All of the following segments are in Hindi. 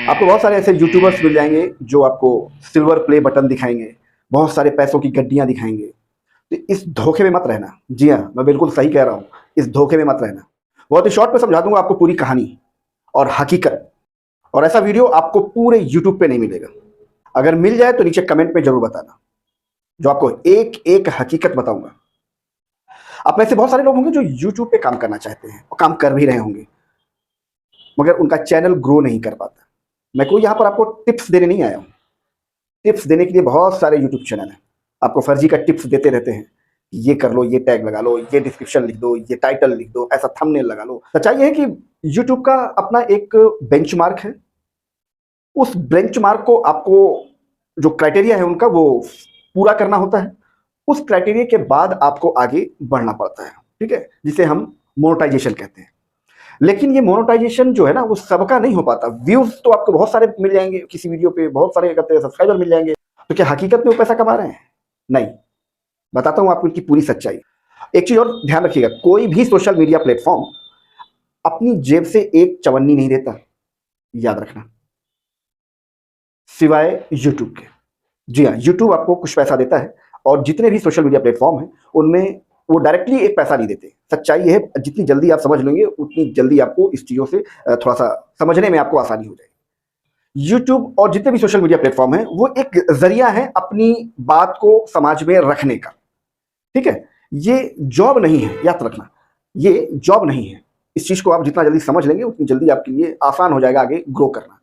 आपको बहुत सारे ऐसे यूट्यूबर्स मिल जाएंगे जो आपको सिल्वर प्ले बटन दिखाएंगे, बहुत सारे पैसों की गड्डियां दिखाएंगे। तो इस धोखे में मत रहना। जी हाँ, मैं बिल्कुल सही कह रहा हूँ, इस धोखे में मत रहना। बहुत ही शॉर्ट में समझा दूंगा आपको पूरी कहानी और हकीकत। और ऐसा वीडियो आपको पूरे यूट्यूब पे नहीं मिलेगा। अगर मिल जाए तो नीचे कमेंट में जरूर बताना, जो आपको एक एक हकीकत बताऊंगा। आप में से बहुत सारे लोग होंगे जो यूट्यूब पे काम करना चाहते हैं और काम कर भी रहे होंगे, मगर उनका चैनल ग्रो नहीं कर पाता। मैं कोई यहाँ पर आपको टिप्स देने नहीं आया हूँ। टिप्स देने के लिए बहुत सारे यूट्यूब चैनल हैं, आपको फर्जी का टिप्स देते रहते हैं। ये कर लो, ये टैग लगा लो, ये डिस्क्रिप्शन लिख दो, ये टाइटल लिख दो, ऐसा थंबनेल लगा लो। सच्चाई ये है कि यूट्यूब का अपना एक बेंचमार्क है। उस बेंचमार्क को आपको, जो क्राइटेरिया है उनका, वो पूरा करना होता है। उस क्राइटेरिया के बाद आपको आगे बढ़ना पड़ता है, ठीक है, जिसे हम मोनेटाइजेशन कहते हैं। लेकिन ये मोनेटाइजेशन जो है ना, वो सबका नहीं हो पाता। व्यूज तो आपको बहुत सारे मिल जाएंगे, किसी वीडियो पे बहुत सारे कहते हैं सब्सक्राइबर मिल जाएंगे, तो क्या हकीकत में वो पैसा कमा रहे हैं? नहीं। बताता हूं आपको इनकी पूरी सच्चाई। एक चीज और ध्यान रखिएगा, कोई भी सोशल मीडिया प्लेटफॉर्म अपनी जेब से एक चवन्नी नहीं देता, याद रखना, सिवाय यूट्यूब के। जी हाँ, यूट्यूब आपको कुछ पैसा देता है, और जितने भी सोशल मीडिया प्लेटफॉर्म हैं उनमें वो डायरेक्टली एक पैसा नहीं देते। सच्चाई ये है, जितनी जल्दी आप समझ लेंगे उतनी जल्दी आपको इस चीज़ों से थोड़ा सा समझने में आपको आसानी हो जाएगी। यूट्यूब और जितने भी सोशल मीडिया प्लेटफॉर्म हैं वो एक जरिया है अपनी बात को समाज में रखने का, ठीक है। ये जॉब नहीं है, याद रखना, ये जॉब नहीं है। इस चीज़ को आप जितना जल्दी समझ लेंगे उतनी जल्दी आपके लिए आसान हो जाएगा आगे ग्रो करना।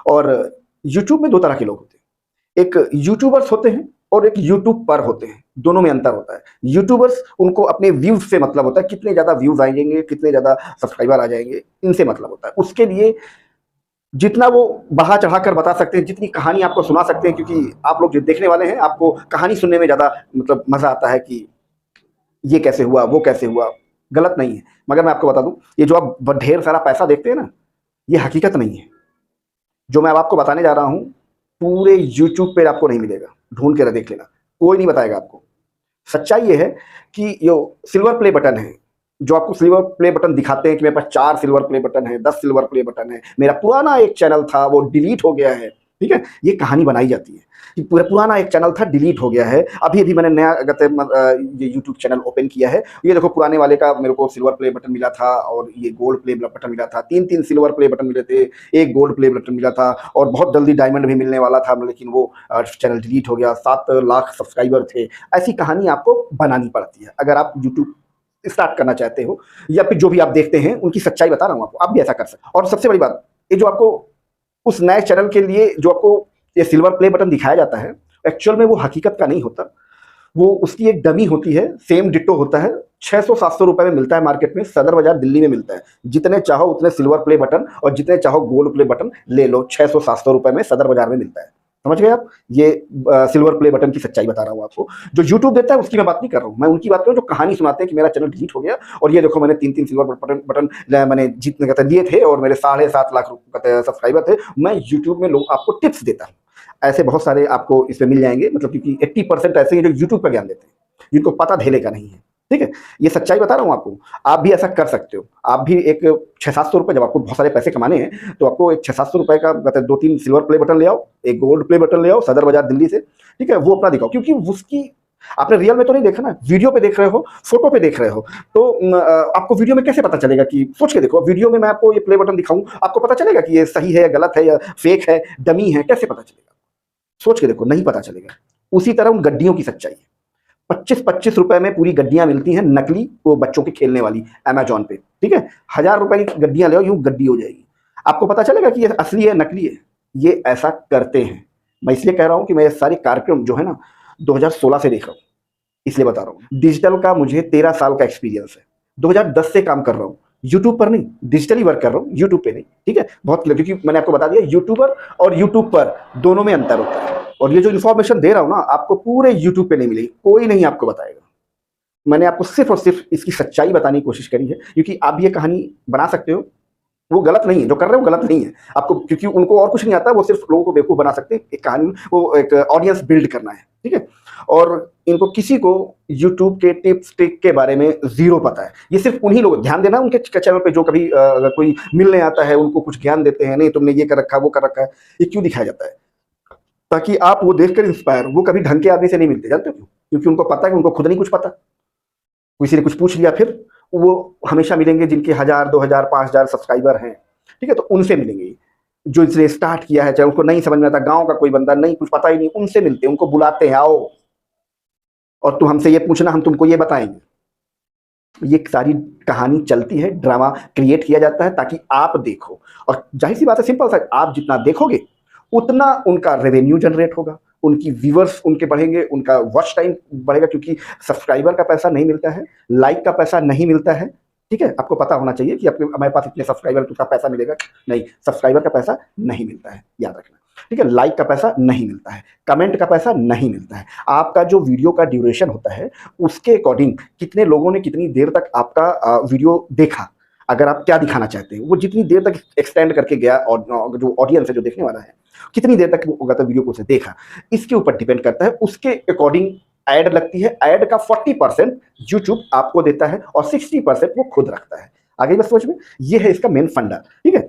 और यूट्यूब में दो तरह के लोग होते हैं, एक यूट्यूबर्स होते हैं और एक यूट्यूब पर होते हैं। दोनों में अंतर होता है। यूट्यूबर्स, उनको अपने व्यूज से मतलब होता है, कितने ज्यादा व्यूज आएंगे, कितने ज्यादा सब्सक्राइबर आ जाएंगे, इनसे मतलब होता है। उसके लिए जितना वो बढ़ा चढ़ा कर बता सकते हैं, जितनी कहानी आपको सुना सकते हैं, क्योंकि आप लोग जो देखने वाले हैं आपको कहानी सुनने में ज्यादा मतलब मजा आता है कि ये कैसे हुआ, वो कैसे हुआ। गलत नहीं है, मगर मैं आपको बता दूं, ये जो आप ढेर सारा पैसा देखते हैं ना, ये हकीकत नहीं है। जो मैं अब आपको बताने जा रहा हूं पूरे यूट्यूब पे आपको नहीं मिलेगा, ढूंढ के देख लेना, कोई नहीं बताएगा आपको। सच्चाई ये है कि जो सिल्वर प्ले बटन है, जो आपको सिल्वर प्ले बटन दिखाते हैं कि मेरे पास 4 सिल्वर प्ले बटन है, 10 सिल्वर प्ले बटन है, मेरा पुराना एक चैनल था वो डिलीट हो गया है, ठीक है। ये कहानी बनाई जाती है कि पूरा पुराना एक चैनल था डिलीट हो गया है, अभी अभी मैंने नया ये यूट्यूब चैनल ओपन किया है, ये देखो पुराने वाले का मेरे को सिल्वर प्ले बटन मिला था और ये गोल्ड प्ले बटन मिला था, 3-3 सिल्वर प्ले बटन मिले थे, एक गोल्ड प्ले बटन मिला था, और बहुत जल्दी डायमंड भी मिलने वाला था, लेकिन वो चैनल डिलीट हो गया। 7 लाख सब्सक्राइबर थे। ऐसी कहानी आपको बनानी पड़ती है अगर आप यूट्यूब स्टार्ट करना चाहते हो, या फिर जो भी आप देखते हैं उनकी सच्चाई बता रहा हूं आपको, आप भी ऐसा कर सकते हैं। और सबसे बड़ी बात, ये जो आपको उस नए चैनल के लिए जो आपको ये सिल्वर प्ले बटन दिखाया जाता है, एक्चुअल में वो हकीकत का नहीं होता, वो उसकी एक डमी होती है, सेम डिट्टो होता है। 600-700 रुपए में मिलता है मार्केट में, सदर बाजार दिल्ली में मिलता है। जितने चाहो उतने सिल्वर प्ले बटन और जितने चाहो गोल्ड प्ले बटन ले लो, 600-700 रुपए में सदर बाजार में मिलता है। समझ गए आप? ये सिल्वर प्ले बटन की सच्चाई बता रहा हूँ आपको। जो यूट्यूब देता है उसकी मैं बात नहीं कर रहा हूँ, मैं उनकी बात कर रहा हूँ जो कहानी सुनाते हैं कि मेरा चैनल डिलीट हो गया और ये देखो मैंने 3-3 सिल्वर बटन मैंने जीतने कहते लिए थे और मेरे 7.5 लाख सब्सक्राइबर थे। मैं यूट्यूब में लोग आपको टिप्स देता हूँ, ऐसे बहुत सारे आपको इसमें मिल जाएंगे, मतलब क्योंकि 80% ऐसे हैं जो यूट्यूब पर ज्ञान देते हैं, जिनको पता धेले का नहीं है, ठीक है। ये सच्चाई बता रहा हूँ आपको, आप भी ऐसा कर सकते हो। आप भी एक 600-700 रुपये, जब आपको बहुत सारे पैसे कमाने हैं तो आपको एक 600-700 रुपये का 2-3 सिल्वर प्ले बटन ले आओ, एक गोल्ड प्ले बटन ले आओ सदर बाजार दिल्ली से, ठीक है। वो अपना दिखाओ, क्योंकि उसकी आपने रियल में तो नहीं देखा ना, वीडियो पे देख रहे हो, फोटो पे देख रहे हो, तो आपको वीडियो में कैसे पता चलेगा? कि सोच के देखो, वीडियो में मैं आपको ये प्ले बटन दिखाऊं, आपको पता चलेगा कि ये सही है या गलत है या फेक है, डमी है, कैसे पता चलेगा? सोच के देखो, नहीं पता चलेगा। उसी तरह उन गड्डियों की सच्चाई है। 25-25 रुपए में पूरी गड्डियां मिलती हैं, नकली, वो बच्चों के खेलने वाली, अमेजॉन पे, ठीक है। 1000 रुपए की गड्डियां ले, यूं गड्डी हो जाएगी। आपको पता चलेगा कि ये असली है नकली है? ये ऐसा करते हैं। मैं इसलिए कह रहा हूं कि मैं ये सारे कार्यक्रम जो है ना 2016 से देख रहा हूं, इसलिए बता रहा हूं। डिजिटल का मुझे 13 साल का एक्सपीरियंस है, 2010 से काम कर रहा हूं, यूट्यूब पर नहीं, डिजिटली वर्क कर रहा हूं, यूट्यूब पे नहीं, ठीक है। बहुत क्लियर, क्योंकि मैंने आपको बता दिया यूट्यूबर और यूट्यूब पर दोनों में अंतर होता है। और ये जो इन्फॉर्मेशन दे रहा हूं ना, आपको पूरे यूट्यूब पे नहीं मिलेगी, कोई नहीं आपको बताएगा। मैंने आपको सिर्फ और सिर्फ इसकी सच्चाई बताने की कोशिश करी है, क्योंकि आप ये कहानी बना सकते हो, वो गलत नहीं है, जो कर रहे हो गलत नहीं है आपको, क्योंकि उनको और कुछ नहीं आता, वो सिर्फ लोगों को बेवकूफ बना सकते हैं। एक कहानी, वो एक ऑडियंस बिल्ड करना है, ठीक है। और इनको किसी को यूट्यूब के टिप्स ट्रिक के बारे में ज़ीरो पता है। ये सिर्फ उन्हीं लोग, ध्यान देना उनके चैनल पे जो कभी अगर कोई मिलने आता है उनको कुछ ज्ञान देते हैं, नहीं तुमने ये कर रखा है वो कर रखा है, ये क्यों दिखाया जाता है? ताकि आप वो देखकर इंस्पायर, वो कभी ढंग के आदमी से नहीं मिलते, जानते हो क्यों? क्योंकि उनको पता है कि उनको खुद नहीं कुछ पता, किसी ने कुछ पूछ लिया, फिर वो हमेशा मिलेंगे जिनके 1000 2000 5000 सब्सक्राइबर हैं, ठीक है, तो उनसे मिलेंगे। जो इसने स्टार्ट किया है, चाहे उनको नहीं समझ में आता, गांव का कोई बंदा नहीं कुछ पता ही नहीं, उनसे मिलते हैं, उनको बुलाते हैं, आओ और तुम हमसे ये पूछना, हम तुमको ये बताएंगे। ये सारी कहानी चलती है, ड्रामा क्रिएट किया जाता है ताकि आप देखो, और जाहिर सी बात है, सिंपल सा, आप जितना देखोगे उतना उनका रेवेन्यू जनरेट होगा, उनकी व्यूअर्स उनके बढ़ेंगे, उनका वॉच टाइम बढ़ेगा, क्योंकि सब्सक्राइबर का पैसा नहीं मिलता है, लाइक का पैसा नहीं मिलता है, ठीक है। आपको पता होना चाहिए कि आपके हमारे पास इतने सब्सक्राइबर तो उसका पैसा मिलेगा, नहीं, सब्सक्राइबर का पैसा नहीं मिलता है, याद रखना, ठीक है। लाइक का पैसा नहीं मिलता है, कमेंट का पैसा नहीं मिलता है, आपका जो वीडियो का ड्यूरेशन होता है उसके अकॉर्डिंग कितने लोगों ने कितनी देर तक आपका वीडियो देखा, अगर आप क्या दिखाना चाहते हैं, वो जितनी देर तक एक्सटेंड करके गया, और जो ऑडियंस है, जो देखने वाला है, कितनी देर तक वो वीडियो को उसे देखा, इसके ऊपर डिपेंड करता है। उसके अकॉर्डिंग ऐड लगती है, ऐड का 40% यूट्यूब आपको देता है और 60% वो खुद रखता है। आगे बस समझ में, ये है इसका मेन फंडा, ठीक है।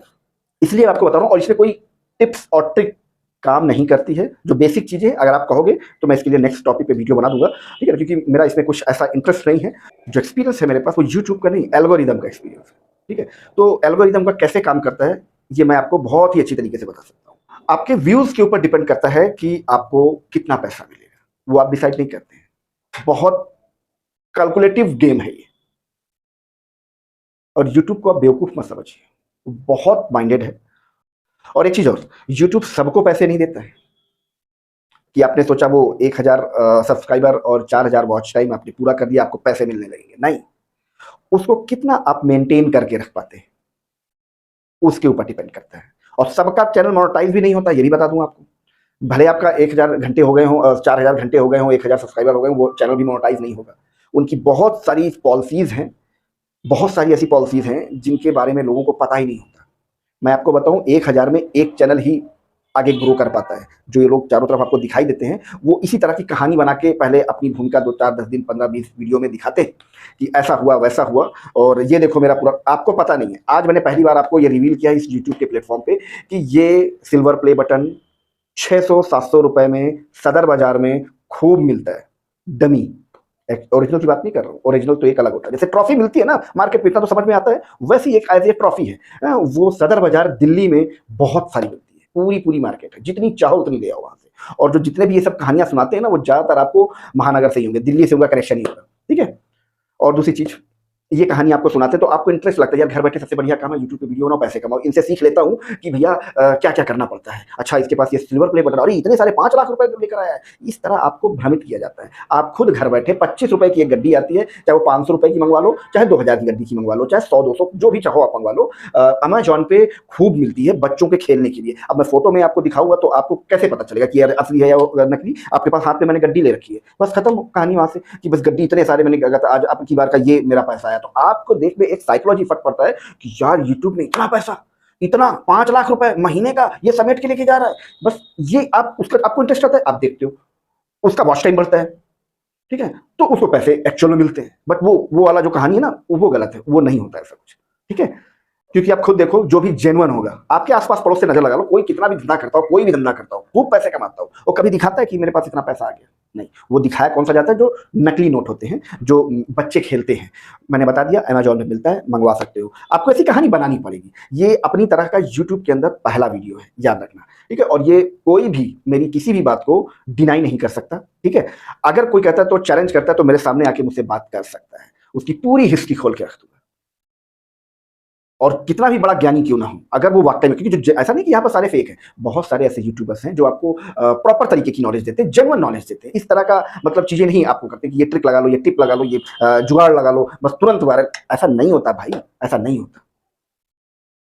इसलिए आपको बता रहा हूं, और इसमें कोई टिप्स और ट्रिक काम नहीं करती है, जो बेसिक चीजें अगर आप कहोगे तो मैं इसके लिए नेक्स्ट टॉपिक पे वीडियो बना दूंगा, ठीक है, क्योंकि मेरा इसमें कुछ ऐसा इंटरेस्ट नहीं है। जो एक्सपीरियंस है मेरे पास वो यूट्यूब का नहीं, एल्गोरिदम का एक्सपीरियंस है, ठीक है। तो एल्गोरिदम का कैसे काम करता है ये मैं आपको बहुत ही अच्छी तरीके से बता सकता हूँ। आपके व्यूज के ऊपर डिपेंड करता है कि आपको कितना पैसा मिलेगा, वो आप डिसाइड नहीं करते हैं। बहुत कैलकुलेटिव गेम है ये, और यूट्यूब को आप बेवकूफ मत समझिए, बहुत माइंडेड है। और एक चीज और, यूट्यूब सबको पैसे नहीं देता है कि आपने सोचा वो 1000 सब्सक्राइबर और 4000 वॉच टाइम आपने पूरा कर दिया, आपको पैसे मिलने लगेंगे, नहीं। उसको कितना आप मेंटेन करके रख पाते हैं उसके ऊपर डिपेंड करता है। और सबका चैनल मोनेटाइज भी नहीं होता, ये भी बता दूं आपको। भले आपका 1000 घंटे हो गए हों, 4000 घंटे हो गए हों, 1000 सब्सक्राइबर हो गए हों, वो चैनल भी मोनेटाइज नहीं होगा। उनकी बहुत सारी पॉलिसीज हैं, बहुत सारी ऐसी पॉलिसीज हैं जिनके बारे में लोगों को पता ही नहीं होता। मैं आपको बताऊं, 1000 में एक चैनल ही आगे ग्रो कर पाता है। जो ये लोग चारों तरफ आपको दिखाई देते हैं, वो इसी तरह की कहानी बना के पहले अपनी भूमिका 2 4 10 दिन 15 20 वीडियो में दिखाते हैं कि ऐसा हुआ वैसा हुआ, और ये देखो मेरा पूरा, आपको पता नहीं है। आज मैंने पहली बार आपको ये रिवील किया इस यूट्यूब के प्लेटफॉर्म पे कि ये सिल्वर प्ले बटन 600-700 रुपए में सदर बाजार में खूब मिलता है, डमी। ओरिजिनल की बात नहीं कर रहा हूँ, ओरिजिनल तो एक अलग होता है, जैसे ट्रॉफी मिलती है ना मार्केट में, इतना तो समझ में आता है, वैसी एक एज ए ट्रॉफी है। वो सदर बाजार दिल्ली में बहुत सारी मिलती है, पूरी पूरी मार्केट है, जितनी चाहो उतनी ले आओ वहां से। और जो जितने भी ये सब कहानियां सुनाते हैं ना, वो ज्यादातर आपको महानगर से ही होंगे, दिल्ली से उनका कनेक्शन ही होगा, ठीक है। और दूसरी चीज, ये कहानी आपको सुनाते हैं तो आपको इंटरेस्ट लगता है, यार घर बैठे सबसे बढ़िया काम है यूट्यूब पे वीडियो बनाओ, पैसे कमाओ। इनसे सीख लेता हूँ कि भैया क्या क्या करना पड़ता है। अच्छा, इसके पास ये सिल्वर प्ले बटन, अरे इतने सारे 5 लाख रुपए लेकर आया है। इस तरह आपको भ्रमित किया जाता है। आप खुद घर बैठे 25 रुपए की एक गड्डी आती है, चाहे वो 500 रुपए की मंगवा लो, चाहे 2000 की गड्डी की मंगवा लो, चाहे 100 200 जो भी चाहो आप मंगवा लो। अमेजॉन पे खूब मिलती है बच्चों के खेलने के लिए। अब मैं फोटो में आपको दिखाऊंगा तो आपको कैसे पता चलेगा कि यार असली है या नकली? आपके पास हाथ में मैंने गड्डी ले रखी है, बस खत्म कहानी वहां से, कि बस गड्डी इतने सारे मैंने, आज आपकी बार का ये मेरा पैसा आया। तो आपको देख में एक साइकोलॉजी इफेक्ट पड़ता है कि यार यूट्यूब ने इतना पैसा, इतना 5 लाख रुपए महीने का ये समेट के लेके जा रहा है। बस ये आप उसका आपको इंटरेस्ट आता है, आप देखते हो, उसका वॉच टाइम बढ़ता है, ठीक है, तो उसको पैसे एक्चुअल में मिलते हैं। बट वो वाला जो कहानी है ना, वो गलत है, वो नहीं होता ऐसा कुछ, ठीक है। क्योंकि आप खुद देखो, जो भी जेन्युइन होगा, आपके आसपास पड़ोस से नजर लगा लो, कोई कितना भी धंधा करता हो, कोई भी धंधा करता हो, खूब पैसे कमाता हो, वो कभी दिखाता है कि मेरे पास इतना पैसा आ गया? नहीं। वो दिखाया कौन सा जाता है? जो नकली नोट होते हैं, जो बच्चे खेलते हैं। मैंने बता दिया, अमेजॉन में मिलता है, मंगवा सकते हो। आपको ऐसी कहानी बनानी पड़ेगी। ये अपनी तरह का यूट्यूब के अंदर पहला वीडियो है, याद रखना, ठीक है। और ये कोई भी मेरी किसी भी बात को डिनाई नहीं कर सकता, ठीक है। अगर कोई कहता है तो चैलेंज करता है तो मेरे सामने आके मुझसे बात कर सकता है, उसकी पूरी हिस्ट्री खोल के रख दूंगा। और कितना भी बड़ा ज्ञानी क्यों ना हो, अगर वो वाकई में, क्योंकि जो ऐसा नहीं कि यहाँ पर सारे फेक हैं, बहुत सारे ऐसे यूट्यूबर्स हैं जो आपको प्रॉपर तरीके की नॉलेज देते हैं, जेन्युइन नॉलेज देते हैं। इस तरह का मतलब चीजें नहीं आपको करते कि ये ट्रिक लगा लो, ये टिप लगा लो, ये जुगाड़ लगा लो, बस तुरंत वायरल। ऐसा नहीं होता भाई, ऐसा नहीं होता।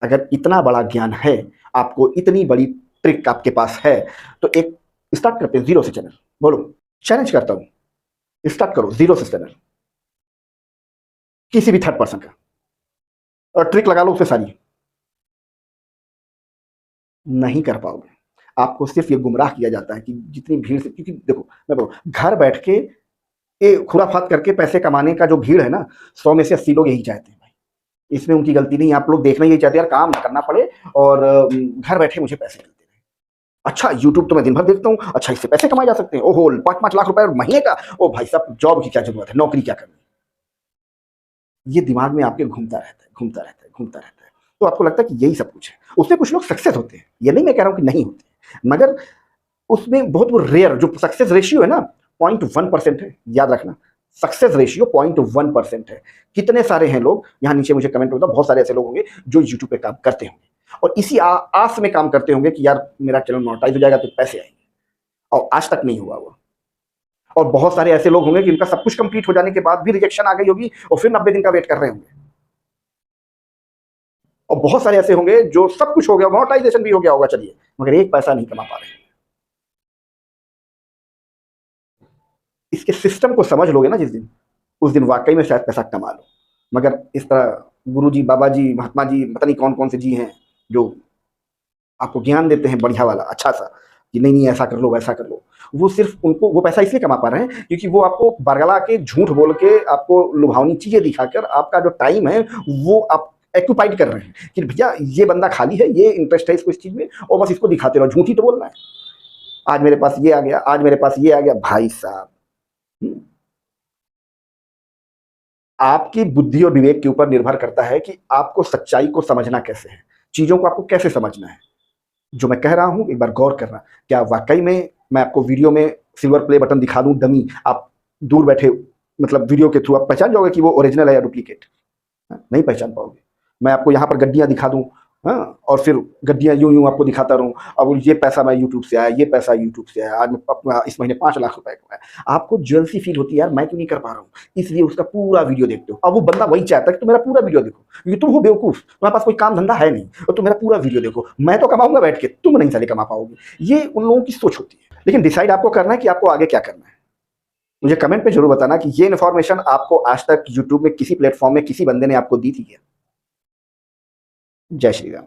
अगर इतना बड़ा ज्ञान है, आपको इतनी बड़ी ट्रिक आपके पास है, तो एक स्टार्ट करते हैं जीरो से चैनल। बोलो, चैलेंज करता हूं, स्टार्ट करो जीरो से चैनल, किसी भी थर्ड पर्सन का, और ट्रिक लगा लो उससे सारी, नहीं कर पाओगे। आपको सिर्फ ये गुमराह किया जाता है कि जितनी भीड़ से, क्योंकि देखो मैं बोलूँ घर बैठ के ये खुराफात करके पैसे कमाने का जो भीड़ है ना, 100 में से 80 लोग यही चाहते हैं भाई। इसमें उनकी गलती नहीं है, आप लोग देखना यही चाहते हैं यार काम ना करना पड़े और घर बैठे मुझे पैसे मिलते रहे। अच्छा यूट्यूब तो मैं दिन भर देखता हूँ, अच्छा इससे पैसे कमाए जा सकते हैं, ओहो 5-5 लाख रुपए महीने का, ओ भाई साहब जॉब की क्या जरूरत है, नौकरी क्या करनी, ये दिमाग में आपके घूमता रहता है, घूमता रहता है, घूमता रहता है। तो आपको लगता है कि यही सब कुछ है। उससे कुछ लोग सक्सेस होते हैं, ये नहीं मैं कह रहा हूँ कि नहीं होते, मगर उसमें बहुत वो रेयर जो सक्सेस रेशियो है ना 0.1% है, याद रखना। सक्सेस रेशियो 0.1% है। कितने सारे हैं लोग, यहाँ नीचे मुझे कमेंट होता, बहुत सारे ऐसे लोग होंगे जो यूट्यूब पे काम करते होंगे और इसी आस में काम करते होंगे कि यार मेरा चैनल मोनेटाइज हो जाएगा तो पैसे आएंगे, और आज तक नहीं हुआ वो। और बहुत सारे ऐसे लोग होंगे कि इनका सब कुछ कंप्लीट हो जाने के बाद भी रिजेक्शन आ गई होगी और फिर 90 दिन का वेट कर रहे होंगे। और बहुत सारे ऐसे होंगे जो सब कुछ हो गया, मोनेटाइजेशन भी हो गया होगा चलिए, मगर एक पैसा नहीं कमा पा रहे। इसके सिस्टम को समझ लोगे ना जिस दिन, उस दिन वाकई में शायद पैसा कमा लो। मगर इस तरह गुरुजी, बाबा जी, महात्मा जी, पता नहीं कौन कौन से जी हैं जो आपको ज्ञान देते हैं बढ़िया वाला अच्छा सा कि नहीं नहीं ऐसा कर लो वैसा कर लो, वो सिर्फ उनको वो पैसा इसलिए कमा पा रहे हैं क्योंकि वो आपको बरगला के झूठ बोल के आपको लुभावनी चीजें दिखाकर आपका जो टाइम है वो आप एक्यूपाइड कर रहे हैं कि भैया ये बंदा खाली है, ये इंटरेस्ट है इसको इस चीज में, और बस इसको दिखाते रहो, झूठ ही तो बोलना है। आज मेरे पास ये आ गया, आज मेरे पास ये आ गया, भाई साहब आपकी बुद्धि और विवेक के ऊपर निर्भर करता है कि आपको सच्चाई को समझना कैसे है, चीजों को आपको कैसे समझना है। जो मैं कह रहा हूं एक बार गौर करना, क्या वाकई में मैं आपको वीडियो में सिल्वर प्ले बटन दिखा दूं डमी, आप दूर बैठे मतलब वीडियो के थ्रू आप पहचान जाओगे कि वो ओरिजिनल है या डुप्लीकेट? नहीं पहचान पाओगे। मैं आपको यहाँ पर गड्डियाँ दिखा दूँ, हाँ, और फिर गड्डियाँ यूँ यूँ आपको दिखाता रहूँ, अब ये पैसा मैं यूट्यूब से आया, ये पैसा यूट्यूब से आया, आज मैं अपना इस महीने 5 लाख रुपए कमाया, आपको ज्वेलसी फील होती है यार मैं क्यों नहीं कर पा रहा हूँ, इसलिए उसका पूरा वीडियो देखते हो। अब वो बंदा वही चाहता है कि तुम मेरा पूरा वीडियो देखो, क्योंकि तुम हो बेवकूफ़, तुम्हारे पास कोई काम धंधा है नहीं और तुम मेरा पूरा वीडियो देखो, मैं तो कमाऊंगा बैठ के, तुम नहीं साले कमा पाओगे। ये उन लोगों की सोच होती है। लेकिन डिसाइड आपको करना है कि आपको आगे क्या करना है। मुझे कमेंट पे जरूर बताना कि ये इन्फॉर्मेशन आपको आज तक यूट्यूब में किसी प्लेटफॉर्म में किसी बंदे ने आपको दी थी क्या? जय श्री राम।